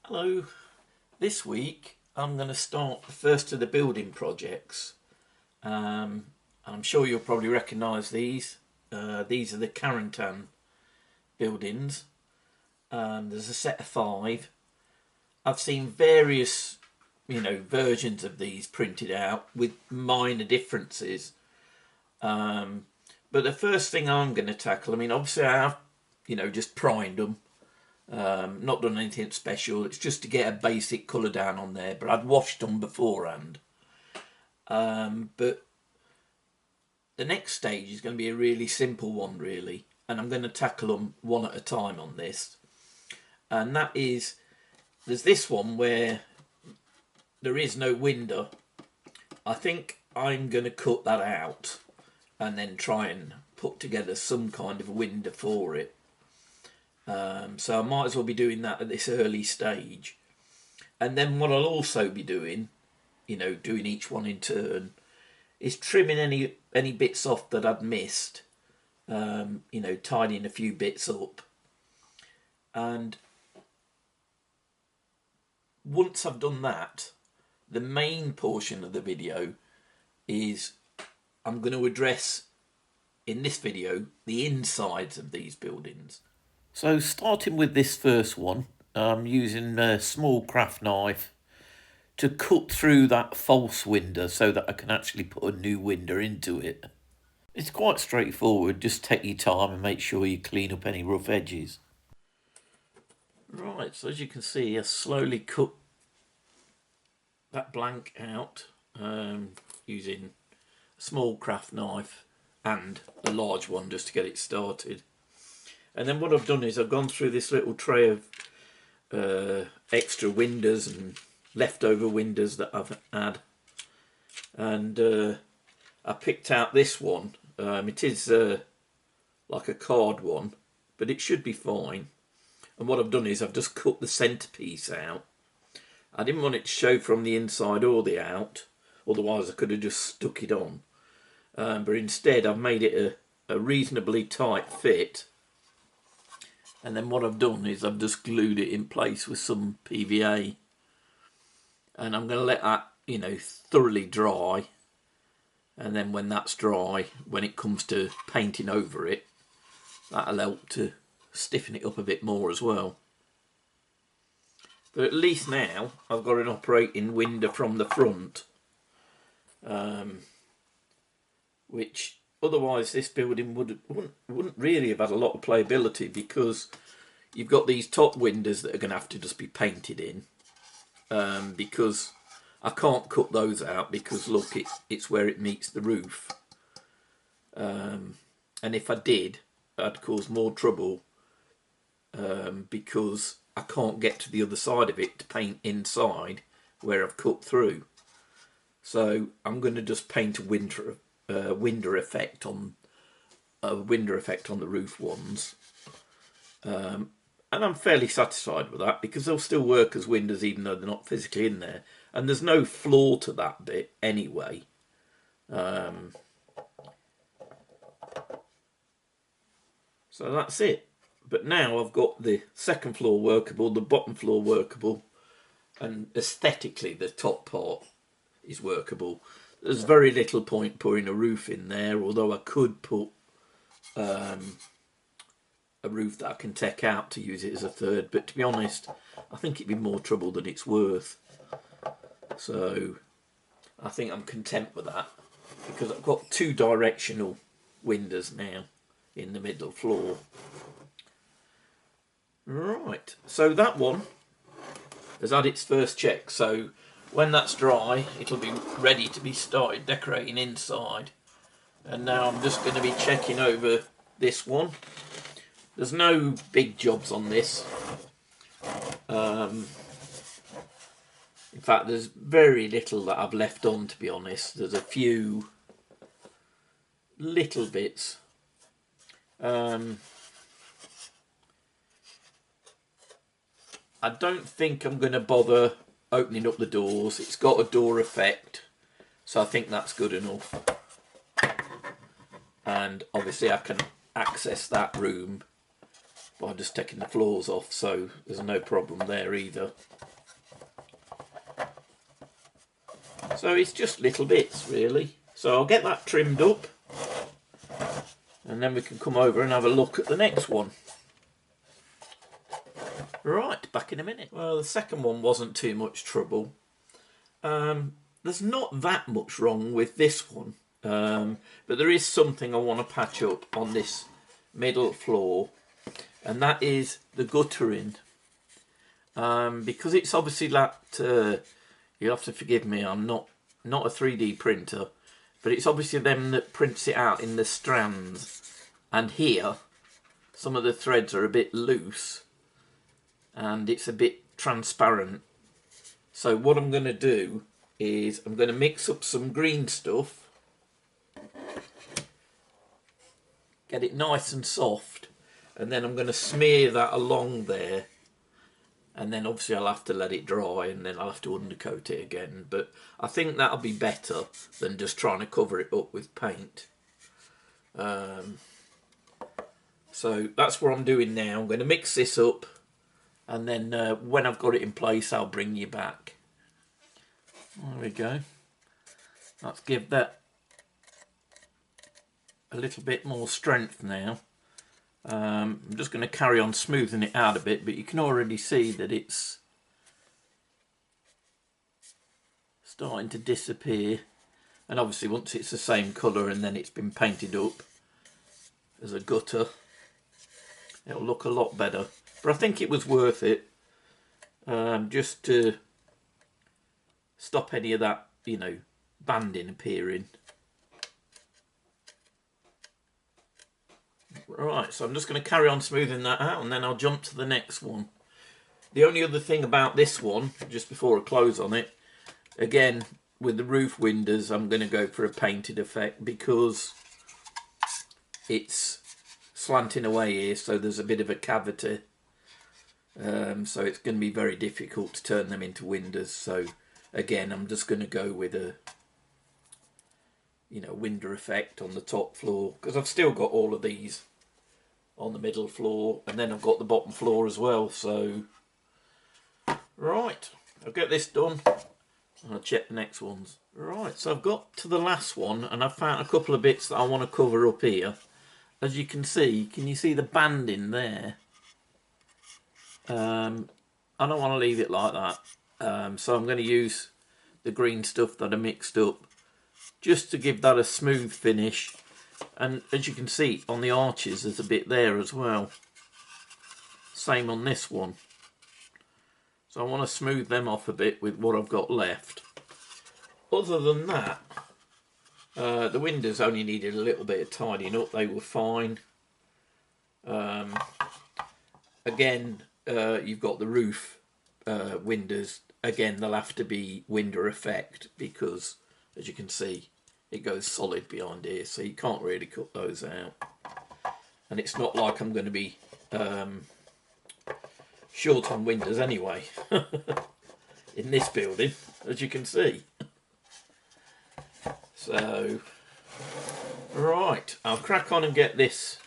Hello, this week I'm going to start the first of the building projects. I'm sure you'll probably recognise these. These are the Carentan buildings. There's a set of 5. I've seen various, versions of these printed out with minor differences. But the first thing I'm going to tackle, obviously I have, just primed them. Not done anything special. It's just to get a basic colour down on there, but I'd washed them beforehand. But the next stage is going to be a really simple one, really, and I'm going to tackle them one at a time on this. And that is, there's this one where there is no window. I think I'm going to cut that out and then try and put together some kind of a window for it. So I might as well be doing that at this early stage. And then what I'll also be doing, doing each one in turn, is trimming any bits off that I'd missed, tidying a few bits up. And once I've done that, the main portion of the video is I'm going to address, in this video, the insides of these buildings. So starting with this first one, I'm using a small craft knife to cut through that false window so that I can actually put a new window into it. It's quite straightforward, just take your time and make sure you clean up any rough edges. Right, so as you can see, I slowly cut that blank out using a small craft knife and a large one just to get it started. And then what I've done is I've gone through this little tray of extra windows and leftover windows that I've had. And I picked out this one. It is like a card one, but it should be fine. And what I've done is I've just cut the centrepiece out. I didn't want it to show from the inside or the out, otherwise I could have just stuck it on. But instead I've made it a reasonably tight fit. And then what I've done is I've just glued it in place with some PVA. And I'm going to let that, thoroughly dry. And then when that's dry, when it comes to painting over it, that'll help to stiffen it up a bit more as well. But at least now I've got an operating window from the front. Which otherwise this building wouldn't really have had a lot of playability, because you've got these top windows that are going to have to just be painted in, because I can't cut those out, because look, it's where it meets the roof, and if I did, I'd cause more trouble, because I can't get to the other side of it to paint inside where I've cut through. So I'm going to just paint a window effect on the roof ones, and I'm fairly satisfied with that, because they'll still work as windows even though they're not physically in there, and there's no flaw to that bit anyway. So that's it. But now I've got the second floor workable, the bottom floor workable, and aesthetically the top part is workable. There's very little point putting a roof in there, although I could put a roof that I can take out to use it as a third, but to be honest, I think it'd be more trouble than it's worth. So I think I'm content with that, because I've got 2 directional windows now in the middle floor. Right, so that one has had its first check, so when that's dry, it'll be ready to be started decorating inside. And now I'm just going to be checking over this one. There's no big jobs on this. In fact, there's very little that I've left on, to be honest. There's a few little bits. I don't think I'm going to bother opening up the doors. It's got a door effect, so I think that's good enough. And obviously I can access that room by just taking the floors off, so there's no problem there either. So it's just little bits really. So I'll get that trimmed up and then we can come over and have a look at the next one. Right, back in a minute. Well, the second one wasn't too much trouble. There's not that much wrong with this one, but there is something I want to patch up on this middle floor, and that is the guttering. Because it's obviously that, you'll have to forgive me, I'm not a 3D printer, but it's obviously them that prints it out in the strands, and here some of the threads are a bit loose and it's a bit transparent. So what I'm going to do is I'm going to mix up some green stuff, get it nice and soft, and then I'm going to smear that along there, and then obviously I'll have to let it dry and then I'll have to undercoat it again, but I think that'll be better than just trying to cover it up with paint. So that's what I'm doing now. I'm going to mix this up, and then when I've got it in place I'll bring you back. There we go. Let's give that a little bit more strength now. I'm just going to carry on smoothing it out a bit, but you can already see that it's starting to disappear, and obviously once it's the same colour and then it's been painted up as a gutter, it'll look a lot better. But I think it was worth it, just to stop any of that, you know, banding appearing. Right, so I'm just going to carry on smoothing that out and then I'll jump to the next one. The only other thing about this one, just before I close on it, again, with the roof windows, I'm going to go for a painted effect because it's slanting away here, so there's a bit of a cavity. So it's going to be very difficult to turn them into windows. So again, I'm just going to go with a, you know, window effect on the top floor, because I've still got all of these on the middle floor, and then I've got the bottom floor as well. So right, I'll get this done and I'll check the next ones. Right, so I've got to the last one and I've found a couple of bits that I want to cover up here. As you can you see the banding there? I don't want to leave it like that, so I'm going to use the green stuff that I mixed up just to give that a smooth finish. And as you can see on the arches, there's a bit there as well, same on this one, so I want to smooth them off a bit with what I've got left. Other than that, the windows only needed a little bit of tidying up, they were fine. Again, you've got the roof windows, again they'll have to be window effect because as you can see it goes solid behind here, so you can't really cut those out. And it's not like I'm going to be short on windows anyway in this building, as you can see. So right, I'll crack on and get this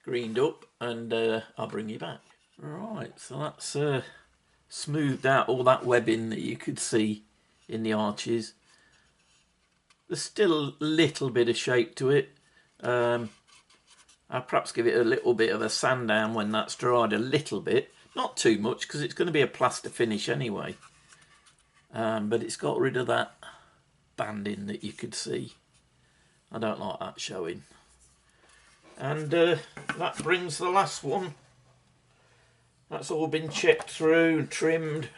greened up and I'll bring you back. Right, so that's smoothed out all that webbing that you could see in the arches. There's still a little bit of shape to it. I'll perhaps give it a little bit of a sand down when that's dried a little bit. Not too much because it's going to be a plaster finish anyway. But it's got rid of that banding that you could see. I don't like that showing. And that brings the last one. That's all been checked through and trimmed,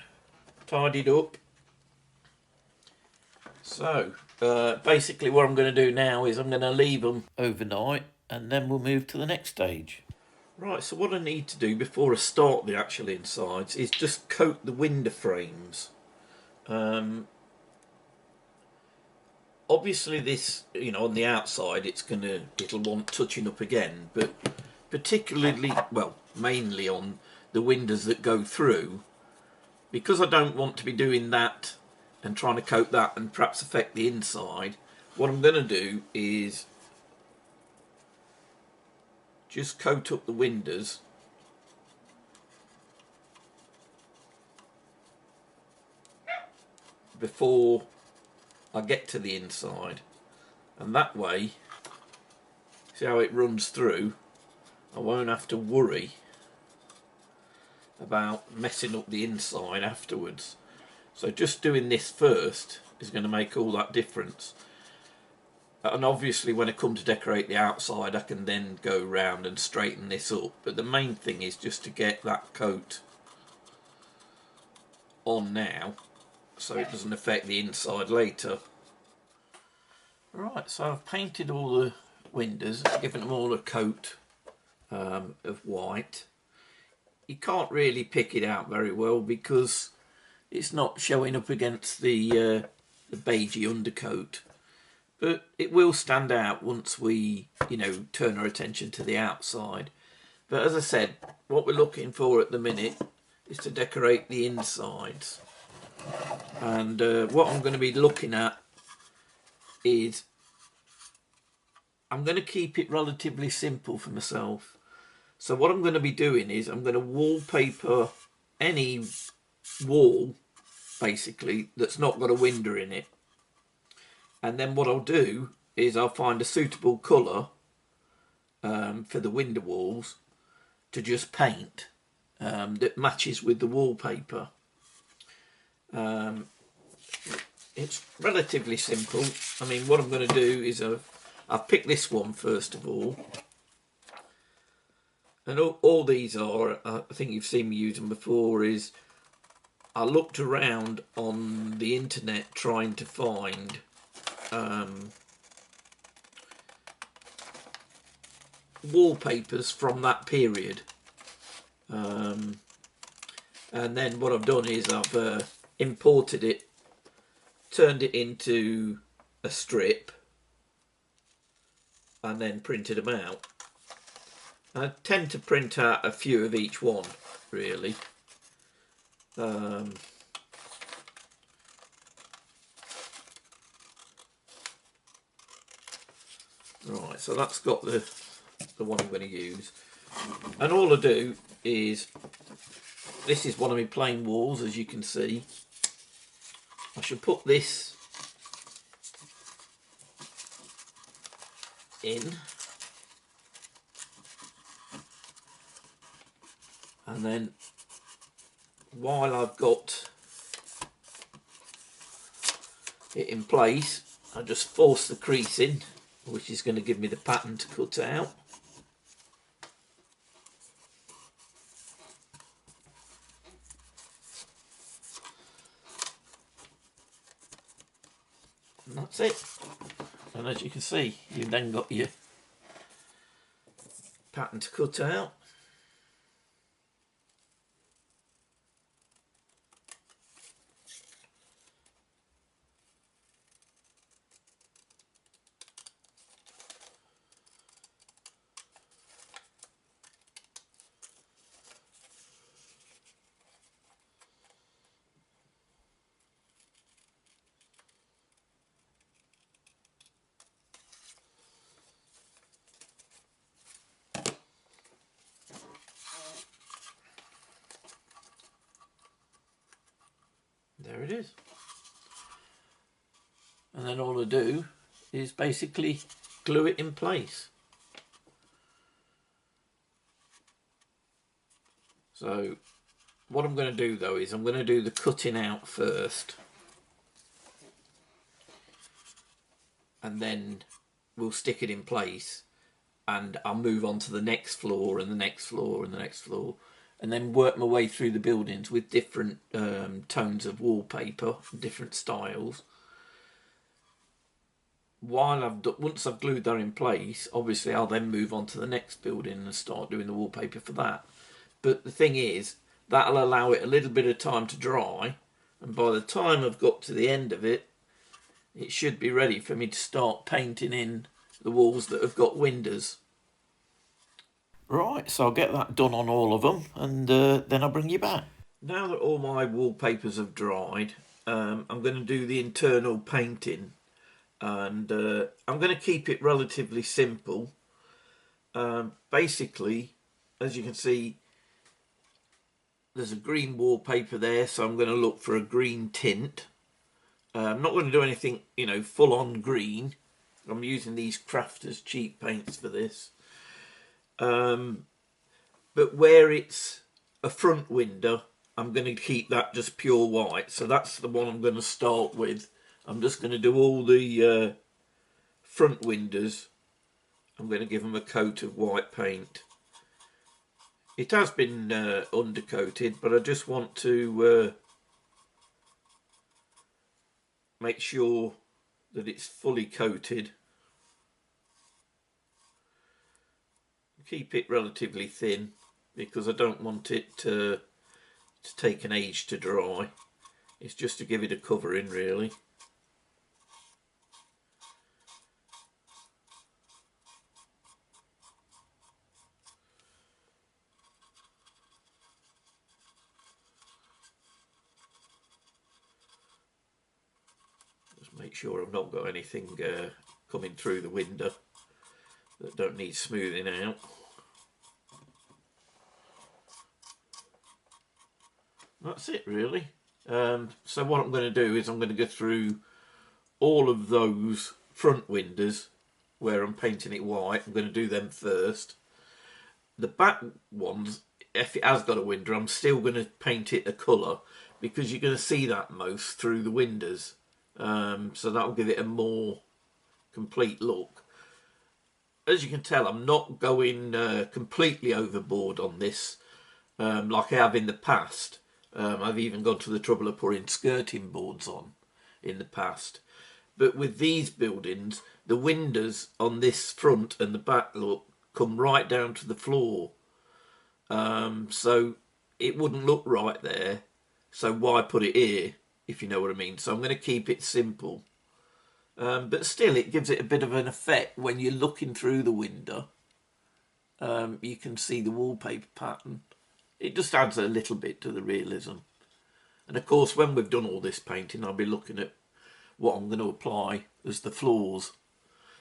tidied up. So basically what I'm going to do now is I'm going to leave them overnight and then we'll move to the next stage. Right, so what I need to do before I start the actual insides is just coat the window frames. Obviously this, you know, on the outside it'll want touching up again, but particularly, well, mainly on the windows that go through, because I don't want to be doing that and trying to coat that and perhaps affect the inside. What I'm going to do is just coat up the windows before I get to the inside, and that way, see how it runs through, I won't have to worry about messing up the inside afterwards. So just doing this first is going to make all that difference. And obviously when I come to decorate the outside, I can then go round and straighten this up, but the main thing is just to get that coat on now so it doesn't affect the inside later. Right, so I've painted all the windows, given them all a coat of white. You can't really pick it out very well because it's not showing up against the beigey undercoat, but it will stand out once we, you know, turn our attention to the outside. But as I said, what we're looking for at the minute is to decorate the insides, and what I'm going to be looking at is I'm going to keep it relatively simple for myself. So what I'm going to be doing is I'm going to wallpaper any wall basically that's not got a window in it, and then what I'll do is I'll find a suitable colour for the window walls to just paint that matches with the wallpaper. It's relatively simple. I mean, what I'm going to do is I've picked this one first of all, and all these are, I think you've seen me use them before, is I looked around on the internet trying to find wallpapers from that period, and then what I've done is I've imported it, turned it into a strip, and then printed them out. I tend to print out a few of each one, really. Right, so that's got the one I'm going to use, and all I do is, this is one of my plain walls, as you can see. I should put this in, and then while I've got it in place, I just force the crease in, which is going to give me the pattern to cut out. And that's it. And as you can see, you've then got your pattern to cut out. There it is. And then all I do is basically glue it in place. So what I'm going to do though is I'm going to do the cutting out first, and then we'll stick it in place, and I'll move on to the next floor and the next floor and the next floor, and then work my way through the buildings with different tones of wallpaper, different styles. While once I've glued that in place, obviously I'll then move on to the next building and start doing the wallpaper for that. But the thing is, that'll allow it a little bit of time to dry, and by the time I've got to the end of it, it should be ready for me to start painting in the walls that have got windows. Right, so I'll get that done on all of them, and then I'll bring you back. Now that all my wallpapers have dried, I'm going to do the internal painting, and I'm going to keep it relatively simple. Basically, as you can see, there's a green wallpaper there, so I'm going to look for a green tint. I'm not going to do anything, you know, full on green. I'm using these Crafters cheap paints for this. But where it's a front window, I'm going to keep that just pure white. So that's the one I'm going to start with. I'm just going to do all the front windows. I'm going to give them a coat of white paint. It has been undercoated, but I just want to make sure that it's fully coated. Keep it relatively thin because I don't want it to take an age to dry. It's just to give it a covering, really. Just make sure I've not got anything coming through the window that don't need smoothing out. That's it, really. So what I'm going to do is I'm going to go through all of those front windows where I'm painting it white. I'm going to do them first. The back ones, if it has got a window, I'm still going to paint it a colour because you're going to see that most through the windows. So that'll give it a more complete look. As you can tell, I'm not going completely overboard on this like I have in the past. I've even gone to the trouble of putting skirting boards on in the past. But with these buildings, the windows on this front and the back look come right down to the floor. So it wouldn't look right there. So why put it here, if you know what I mean? So I'm going to keep it simple. But still, it gives it a bit of an effect when you're looking through the window. You can see the wallpaper pattern. It just adds a little bit to the realism. And of course, when we've done all this painting, I'll be looking at what I'm going to apply as the floors.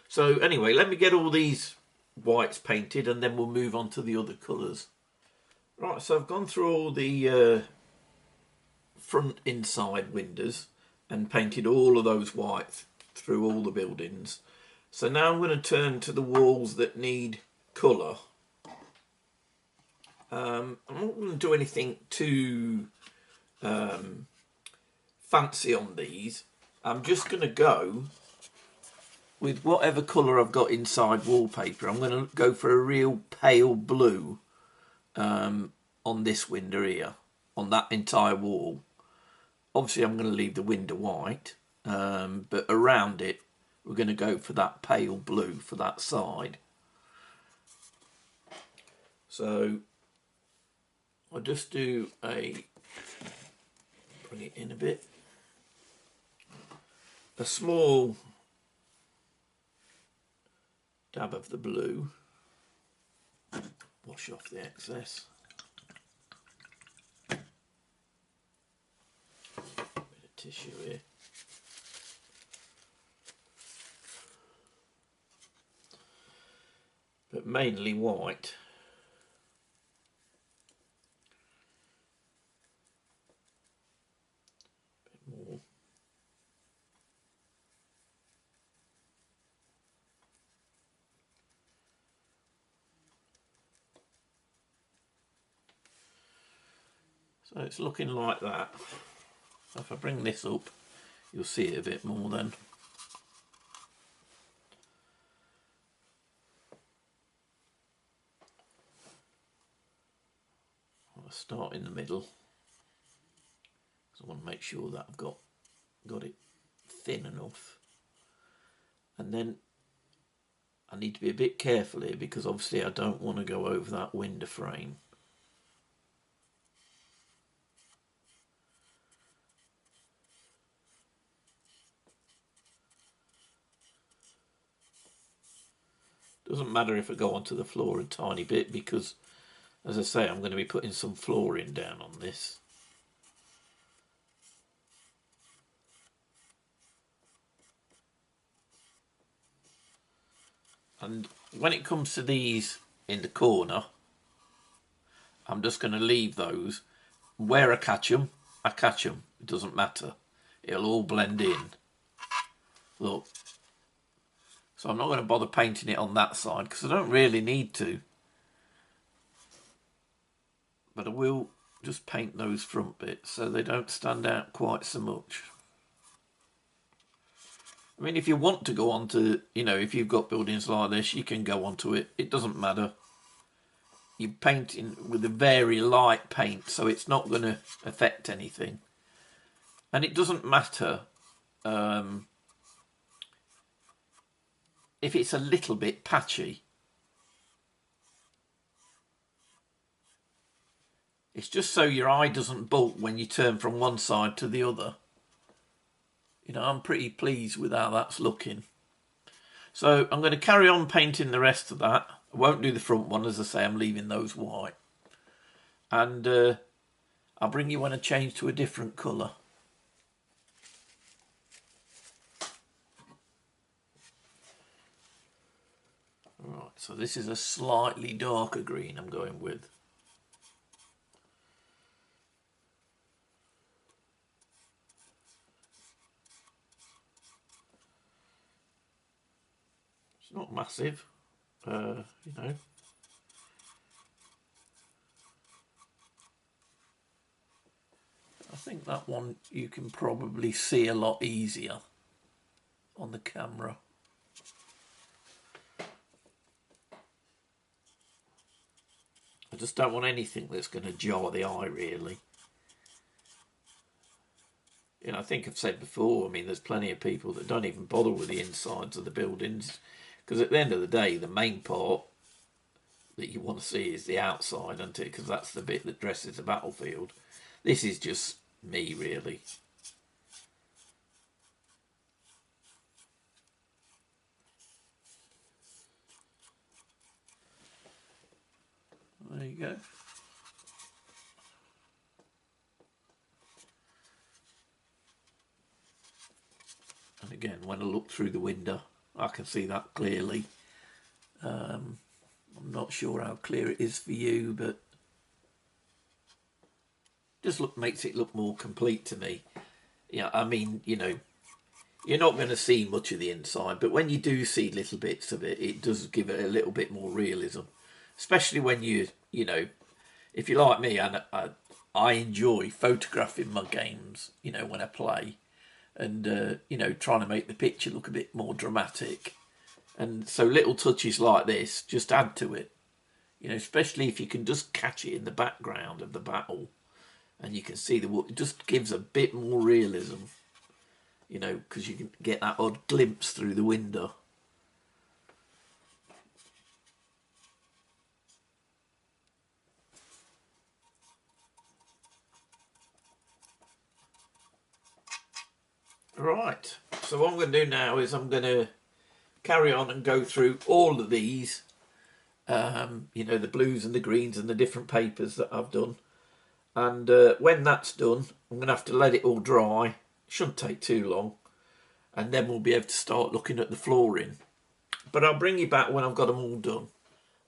So anyway, let me get all these whites painted and then we'll move on to the other colours. Right, so I've gone through all the front inside windows and painted all of those white through all the buildings. So now I'm going to turn to the walls that need colour. I'm not going to do anything too fancy on these. I'm just going to go with whatever colour I've got inside wallpaper. I'm going to go for a real pale blue on this window here, on that entire wall. Obviously I'm going to leave the window white, but around it we're going to go for that pale blue for that side. So I'll just do bring it in a bit, a small dab of the blue, wash off the excess, bit of tissue here, but mainly white. More. So it's looking like that. So if I bring this up, you'll see it a bit more then. I'll start in the middle, because I want to make sure that I've got it thin enough. And then I need to be a bit careful here because obviously I don't want to go over that window frame. Doesn't matter if I go onto the floor a tiny bit because, as I say, I'm going to be putting some flooring down on this. And when it comes to these in the corner, I'm just going to leave those. Where I catch them, I catch them. It doesn't matter. It'll all blend in. Look. So I'm not going to bother painting it on that side because I don't really need to. But I will just paint those front bits so they don't stand out quite so much. I mean, if you want to go on to, you know, if you've got buildings like this, you can go onto it. It doesn't matter. You're painting with a very light paint, so it's not going to affect anything. And it doesn't matter if it's a little bit patchy. It's just so your eye doesn't bulk when you turn from one side to the other. You know, I'm pretty pleased with how that's looking. So I'm going to carry on painting the rest of that. I won't do the front one, as I say, I'm leaving those white. And I'll bring you when I change to a different colour. Right, so this is a slightly darker green I'm going with. It's not massive, you know. I think that one you can probably see a lot easier on the camera. I just don't want anything that's going to jar the eye, really. You know, I think I've said before, I mean, there's plenty of people that don't even bother with the insides of the buildings, because at the end of the day, the main part that you want to see is the outside, isn't it? Because that's the bit that dresses the battlefield. This is just me, really. There you go. And again, when I look through the window, I can see that clearly. I'm not sure how clear it is for you, but just makes it look more complete to me. Yeah, I mean, you know, you're not going to see much of the inside, but when you do see little bits of it, it does give it a little bit more realism. Especially when you know, if you're like me, and I enjoy photographing my games, you know, when I play, and you know, trying to make the picture look a bit more dramatic. And so little touches like this just add to it, you know, especially if you can just catch it in the background of the battle and you can see it just gives a bit more realism, you know, because you can get that odd glimpse through the window. Right, so what I'm going to do now is I'm going to carry on and go through all of these, you know, the blues and the greens and the different papers that I've done. And when that's done, I'm going to have to let it all dry. Shouldn't take too long. And then we'll be able to start looking at the flooring. But I'll bring you back when I've got them all done.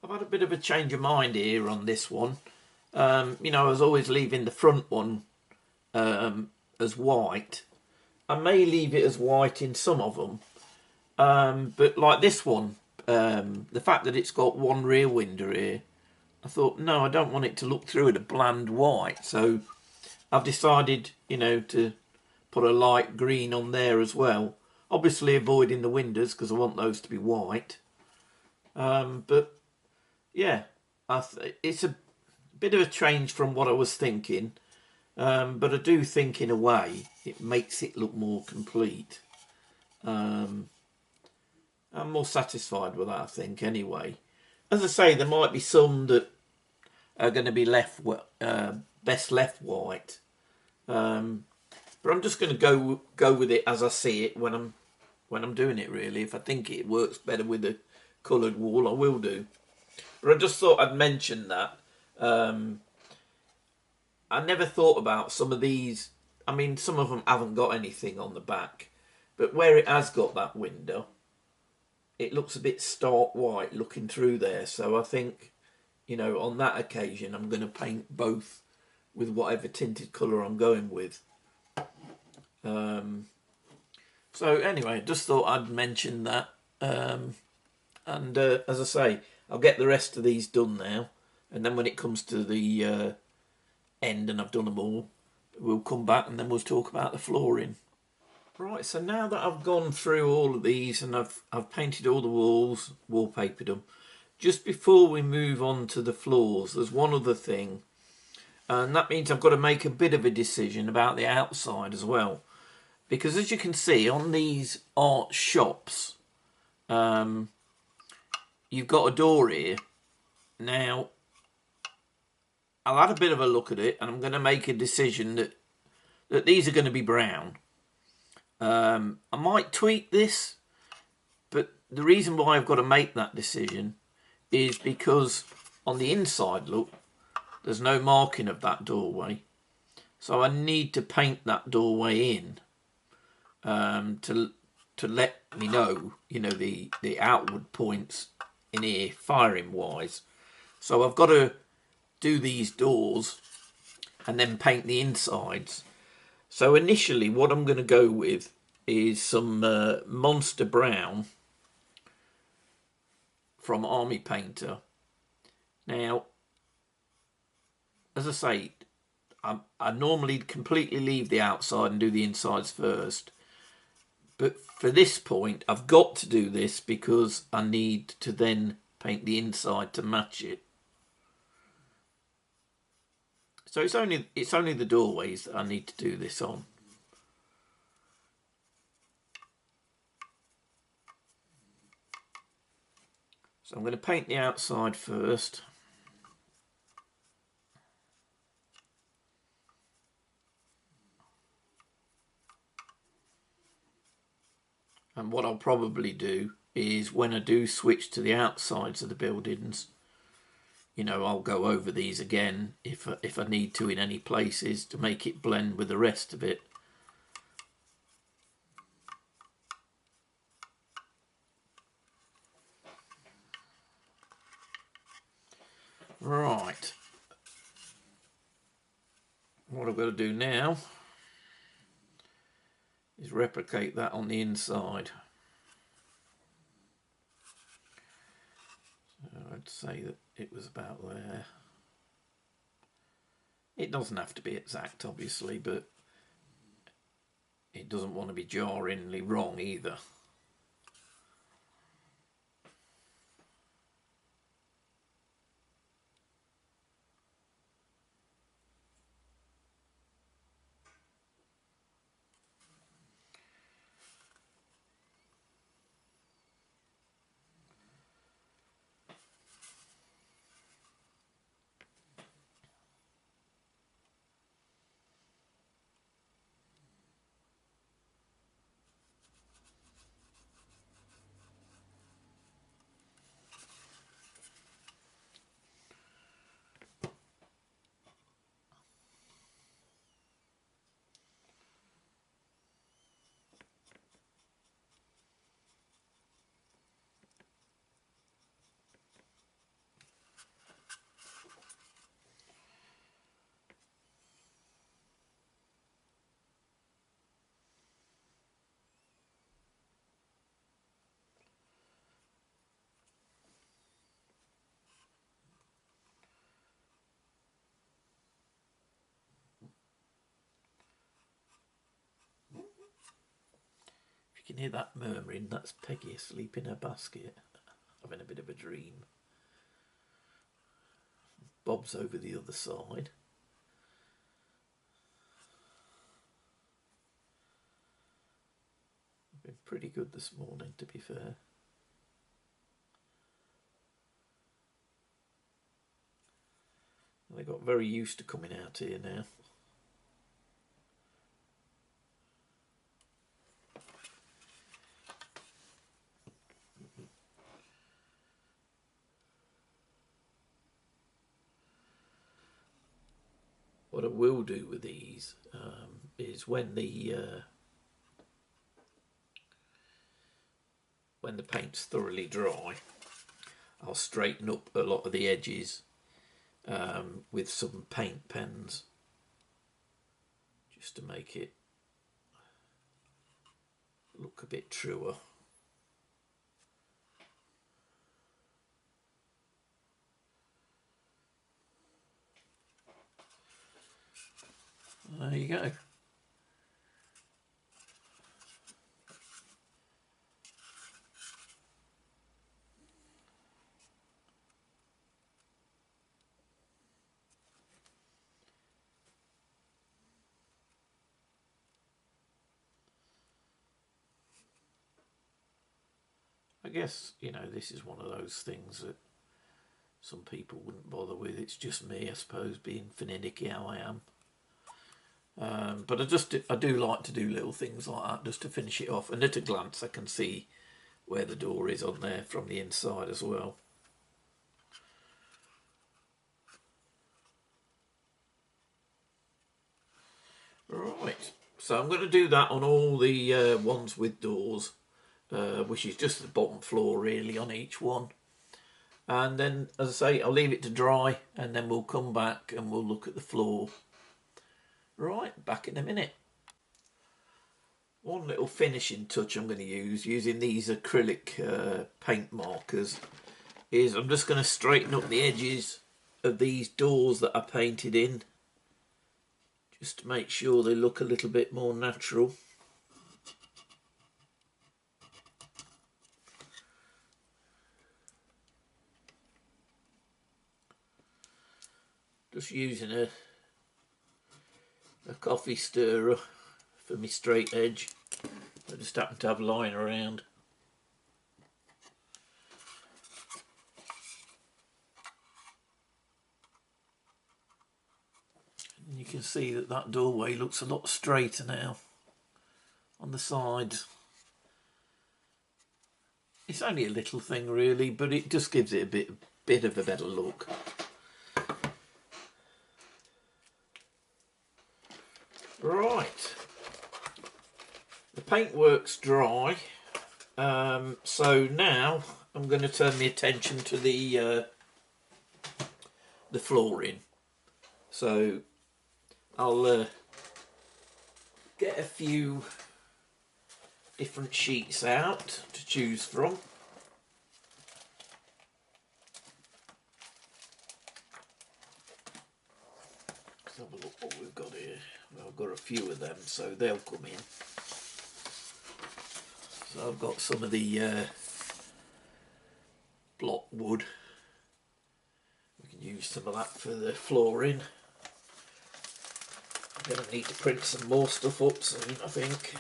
I've had a bit of a change of mind here on this one. You know, I was always leaving the front one as white. I may leave it as white in some of them. But like this one, the fact that it's got one rear window here, I thought, no, I don't want it to look through at a bland white. So I've decided, you know, to put a light green on there as well. Obviously avoiding the windows because I want those to be white. But yeah, it's a bit of a change from what I was thinking. But I do think in a way it makes it look more complete. I'm more satisfied with that, I think, anyway. As I say, there might be some that are going to be left best left white. But I'm just going to go with it as I see it when I'm doing it, really. If I think it works better with the coloured wall, I will do. But I just thought I'd mention that. I never thought about some of these. I mean, some of them haven't got anything on the back. But where it has got that window, it looks a bit stark white looking through there. So I think, you know, on that occasion I'm going to paint both with whatever tinted colour I'm going with. So anyway, just thought I'd mention that. And as I say, I'll get the rest of these done now, and then when it comes to the end and I've done them all, we'll come back and then we'll talk about the flooring. Right, so now that I've gone through all of these and I've painted all the walls, wallpapered them, just before we move on to the floors, there's one other thing, and that means I've got to make a bit of a decision about the outside as well. Because as you can see on these art shops, you've got a door here. Now, I'll have a bit of a look at it, and I'm going to make a decision that these are going to be brown. I might tweak this, but the reason why I've got to make that decision is because on the inside, look, there's no marking of that doorway. So I need to paint that doorway in to let me know, you know, the outward points in here, firing wise. So I've got to do these doors and then paint the insides. So initially what I'm going to go with is some Monster Brown from Army Painter. Now, as I say, I normally completely leave the outside and do the insides first. But for this point, I've got to do this because I need to then paint the inside to match it. So it's only the doorways that I need to do this on. So I'm going to paint the outside first. And what I'll probably do is when I do switch to the outsides of the buildings, you know, I'll go over these again if I need to in any places to make it blend with the rest of it. Right. What I've got to do now is replicate that on the inside. So I'd say that it was about there. It doesn't have to be exact, obviously, but it doesn't want to be jarringly wrong either. You can hear that murmuring, that's Peggy asleep in her basket, having a bit of a dream. Bob's over the other side. Been pretty good this morning, to be fair. They got very used to coming out here now. What I will do with these is when when the paint's thoroughly dry, I'll straighten up a lot of the edges with some paint pens, just to make it look a bit truer. There you go. I guess, you know, this is one of those things that some people wouldn't bother with. It's just me, I suppose, being finicky how I am. But I do like to do little things like that just to finish it off. And at a glance I can see where the door is on there from the inside as well. Right, so I'm going to do that on all the ones with doors, which is just the bottom floor really on each one. And then, as I say, I'll leave it to dry and then we'll come back and we'll look at the floor. Right, back in a minute. One little finishing touch I'm going to use, using these acrylic paint markers, is I'm just going to straighten up the edges of these doors that I painted in, just to make sure they look a little bit more natural. Just using a coffee stirrer for my straight edge. I just happen to have lying around. And you can see that that doorway looks a lot straighter now on the sides. It's only a little thing really, but it just gives it a bit of a better look. Right, the paintwork's dry, so now I'm going to turn my attention to the flooring. So I'll get a few different sheets out to choose from. Let's have a look what we've got here. Well, I've got a few of them, so they'll come in. So I've got some of the block wood. We can use some of that for the flooring. I'm going to need to print some more stuff up soon, I think.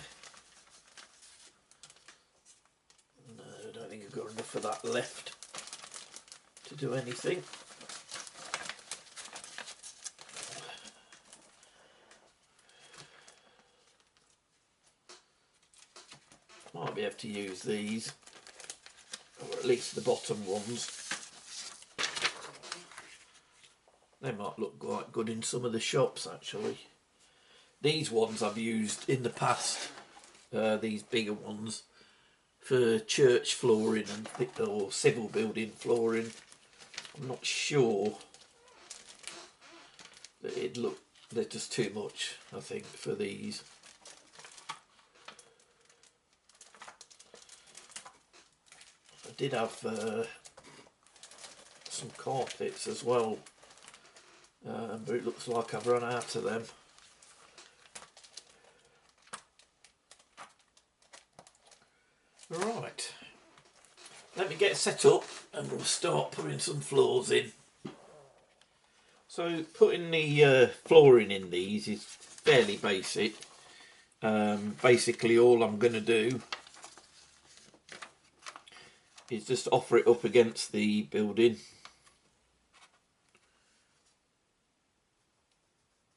No, I don't think I've got enough of that left to do anything. Might be able to use these, or at least the bottom ones. They might look quite good in some of the shops actually. These ones I've used in the past, these bigger ones, for church flooring and or civil building flooring. I'm not sure that it'd look, they're just too much I think for these. I did have some carpets as well, but it looks like I've run out of them. Right, let me get set up and we'll start putting some floors in. So putting the flooring in these is fairly basic. Basically all I'm going to do is just offer it up against the building.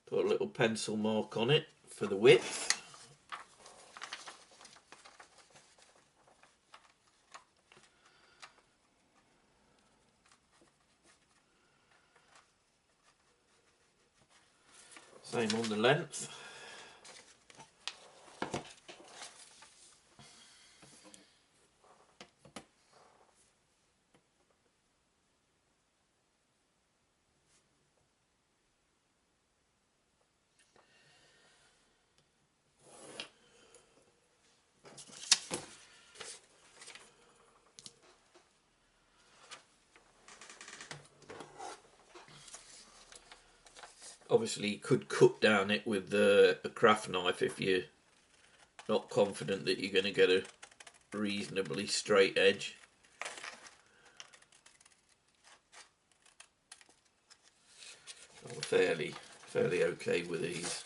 Put a little pencil mark on it for the width. Same on the length. Obviously you could cut down it with a craft knife if you're not confident that you're going to get a reasonably straight edge. I'm fairly okay with these.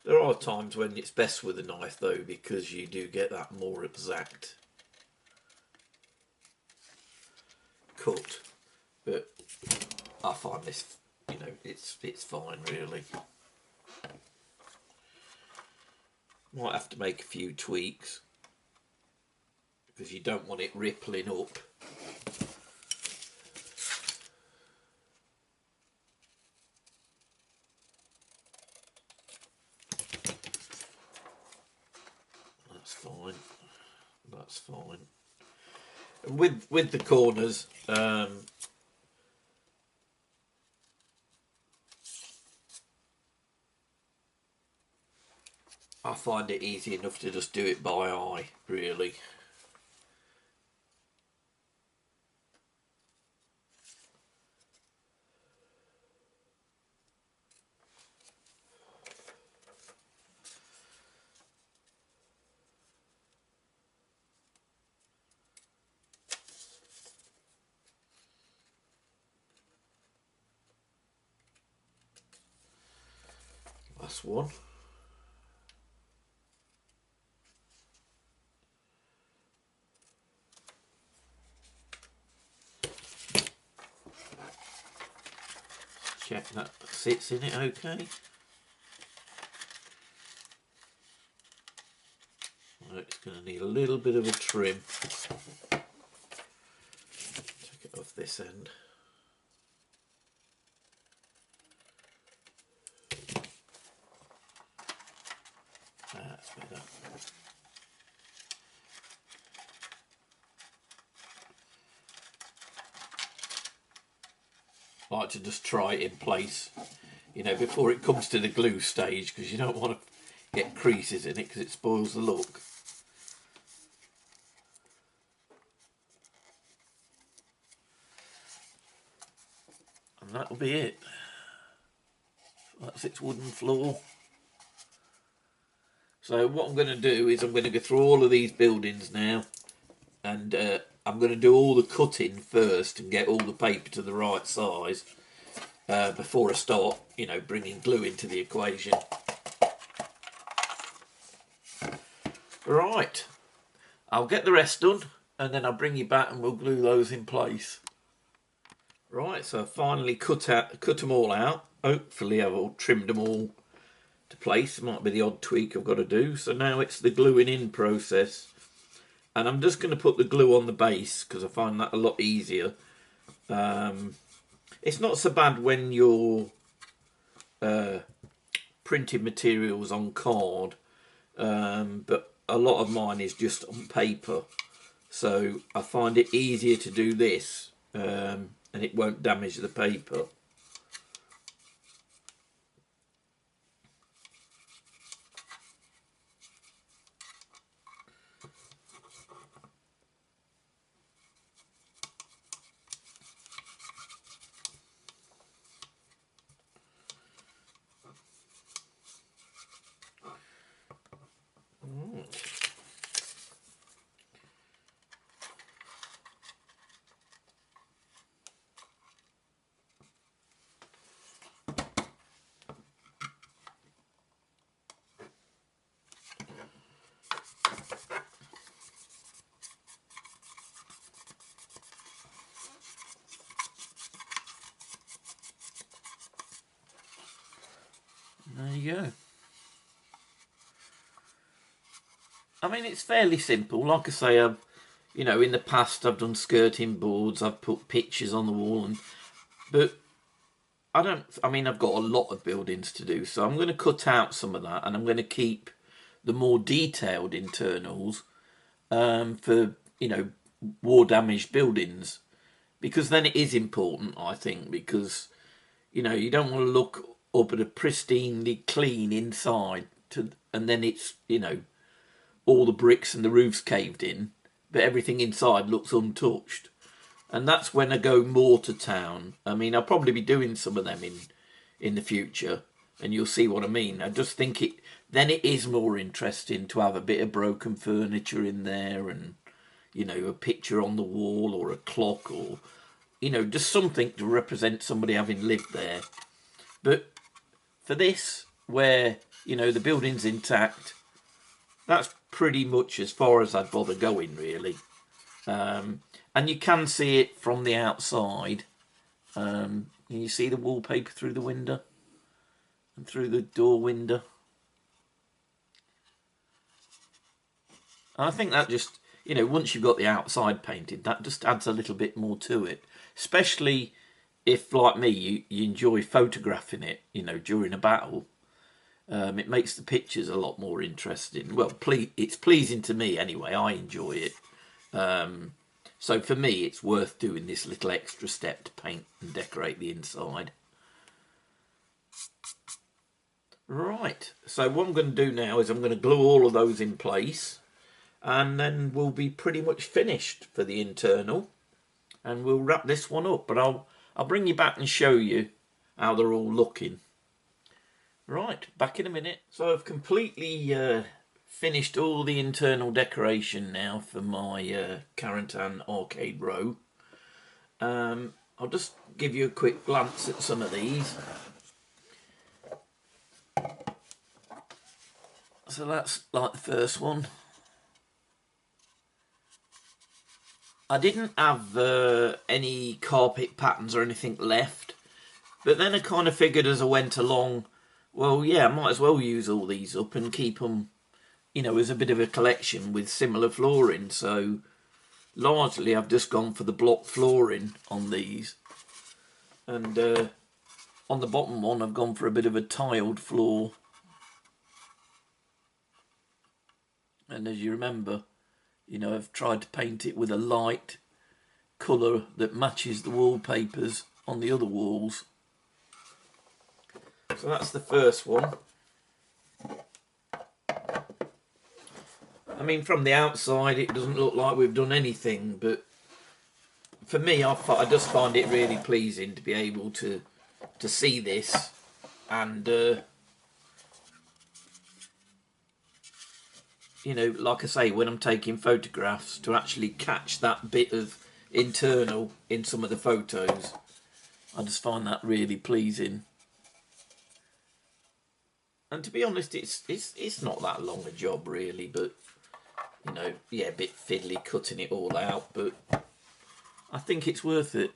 There are times when it's best with a knife though, because you do get that more exact cut. But I find this, you know, it's fine really. Might have to make a few tweaks because you don't want it rippling up. That's fine. That's fine. And with the corners, I find it easy enough to just do it by eye, really. Last one. Check that sits in it okay. It's going to need a little bit of a trim. Take it off this end. That's better. I like to just try it in place, you know, before it comes to the glue stage, because you don't want to get creases in it because it spoils the look. And that'll be it. That's its wooden floor. So what I'm going to do is I'm going to go through all of these buildings now, and I'm going to do all the cutting first and get all the paper to the right size before I start, you know, bringing glue into the equation. Right, I'll get the rest done and then I'll bring you back and we'll glue those in place. Right, so I finally cut them all out. Hopefully I've all trimmed them all to place. Might be the odd tweak I've got to do. So now it's the gluing in process. And I'm just going to put the glue on the base because I find that a lot easier. It's not so bad when you're printing materials on card, but a lot of mine is just on paper. So I find it easier to do this, and it won't damage the paper. There you go. I mean, it's fairly simple. Like I say, you know, in the past I've done skirting boards, I've put pictures on the wall, but I mean, I've got a lot of buildings to do, so I'm going to cut out some of that and I'm going to keep the more detailed internals for, you know, war damaged buildings, because then it is important, I think, because, you know, you don't want to look up at a pristinely clean inside and then it's, you know, all the bricks and the roof's caved in, but everything inside looks untouched. And that's when I go more to town. I mean, I'll probably be doing some of them in the future, and you'll see what I mean. I just think it is more interesting to have a bit of broken furniture in there, and you know, a picture on the wall or a clock, or you know, just something to represent somebody having lived there. But for this, where you know the building's intact, that's pretty much as far as I'd bother going, really. And you can see it from the outside. Can you see the wallpaper through the window and through the door window? And I think that just, you know, once you've got the outside painted, that just adds a little bit more to it. Especially if, like me, you enjoy photographing it, you know, during a battle. It makes the pictures a lot more interesting. Well, it's pleasing to me anyway. I enjoy it. So for me, it's worth doing this little extra step to paint and decorate the inside. Right, so what I'm going to do now is I'm going to glue all of those in place, and then we'll be pretty much finished for the internal, and we'll wrap this one up. But I'll bring you back and show you how they're all looking. Right, back in a minute. So I've completely finished all the internal decoration now for my Carentan Arcade Row. I'll just give you a quick glance at some of these. So that's like the first one. I didn't have any carpet patterns or anything left, but then I kind of figured as I went along, well, yeah, I might as well use all these up and keep them, you know, as a bit of a collection with similar flooring. So largely I've just gone for the block flooring on these, and on the bottom one I've gone for a bit of a tiled floor. And as you remember, you know, I've tried to paint it with a light colour that matches the wallpapers on the other walls. So that's the first one. I mean, from the outside it doesn't look like we've done anything, but for me, I just find it really pleasing to be able to see this, and you know, like I say, when I'm taking photographs, to actually catch that bit of internal in some of the photos, I just find that really pleasing. And to be honest, it's not that long a job really, but you know, yeah, a bit fiddly cutting it all out, but I think it's worth it.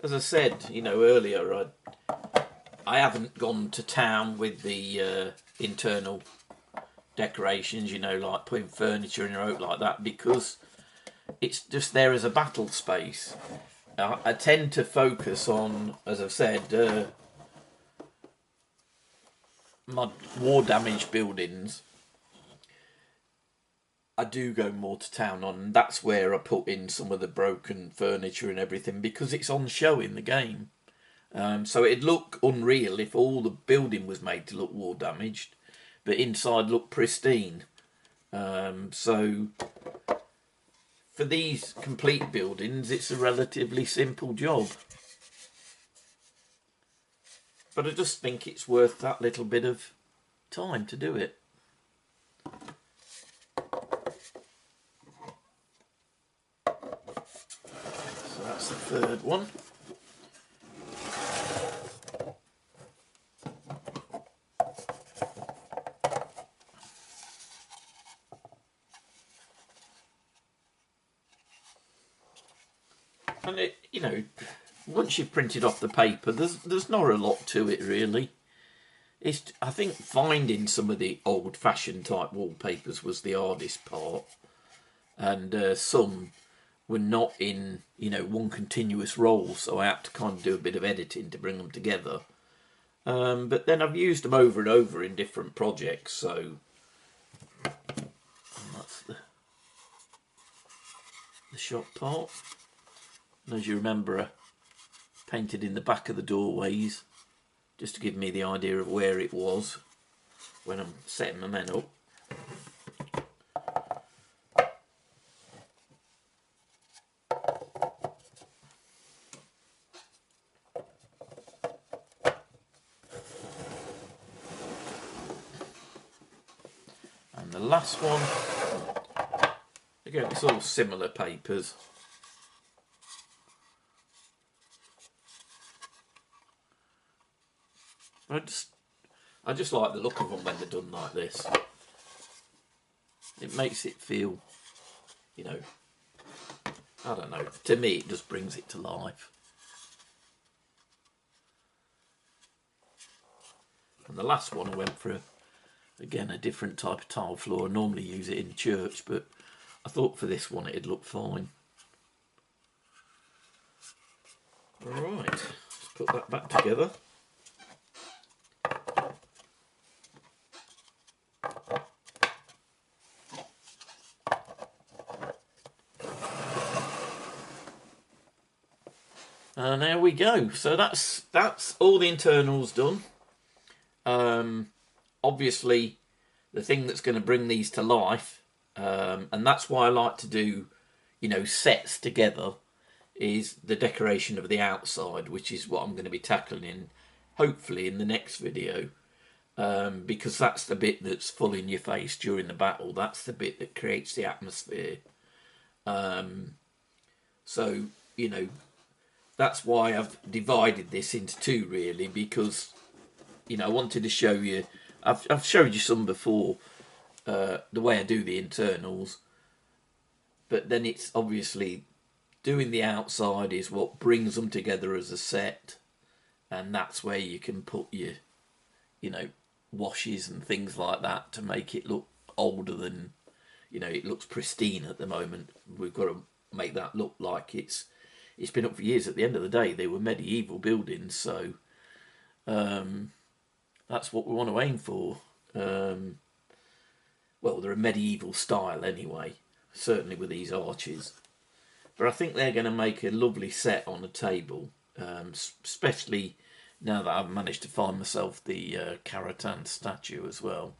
As I said, you know, earlier, I haven't gone to town with the internal decorations, you know, like putting furniture in a row like that, because it's just there as a battle space. I tend to focus on, as I've said, my war damaged buildings. I do go more to town on, and that's where I put in some of the broken furniture and everything, because it's on show in the game. So it'd look unreal if all the building was made to look war damaged, but inside looked pristine. So for these complete buildings, it's a relatively simple job. But I just think it's worth that little bit of time to do it. So that's the third one. And it, you know, once you've printed off the paper, there's not a lot to it really. It's, I think finding some of the old-fashioned type wallpapers was the hardest part, and some were not in, you know, one continuous roll, so I had to kind of do a bit of editing to bring them together. But then I've used them over and over in different projects, so that's the shop part. And as you remember, I painted in the back of the doorways, just to give me the idea of where it was when I'm setting my men up. the last one, again, it's all similar papers. I just like the look of them when they're done like this. It makes it feel, you know, I don't know, to me it just brings it to life. And the last one I went for, again, a different type of tile floor. I normally use it in church, but I thought for this one it'd look fine. Alright, let's put that back together. And there we go. So that's all the internals done. Obviously, the thing that's going to bring these to life, and that's why I like to do, you know, sets together, is the decoration of the outside, which is what I'm going to be tackling hopefully in the next video, because that's the bit that's full in your face during the battle. That's the bit that creates the atmosphere. So, you know, that's why I've divided this into two, really, because, you know, I wanted to show you, I've showed you some before, the way I do the internals, but then it's obviously doing the outside is what brings them together as a set, and that's where you can put your, you know, washes and things like that to make it look older than, you know, it looks pristine at the moment. We've got to make that look like it's been up for years. At the end of the day, they were medieval buildings, so that's what we want to aim for. Well, they're a medieval style anyway, certainly with these arches. But I think they're going to make a lovely set on a table, especially now that I've managed to find myself the Carentan statue as well.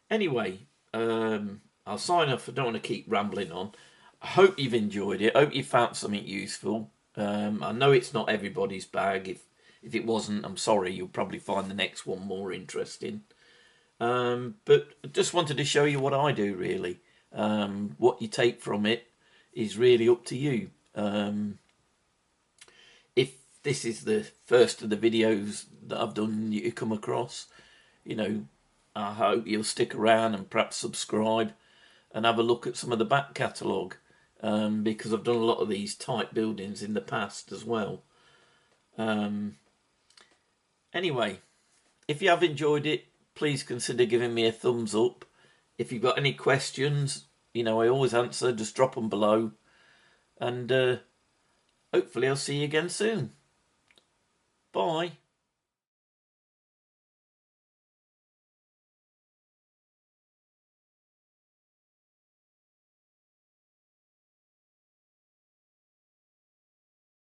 Anyway, I'll sign off. I don't want to keep rambling on. I hope you've enjoyed it. I hope you found something useful. I know it's not everybody's bag. If it wasn't, I'm sorry. You'll probably find the next one more interesting. But I just wanted to show you what I do, really. What you take from it is really up to you. If this is the first of the videos that I've done you come across, you know, I hope you'll stick around and perhaps subscribe and have a look at some of the back catalogue, because I've done a lot of these type buildings in the past as well. Anyway, if you have enjoyed it, please consider giving me a thumbs up. If you've got any questions, you know, I always answer, just drop them below. And hopefully I'll see you again soon. Bye.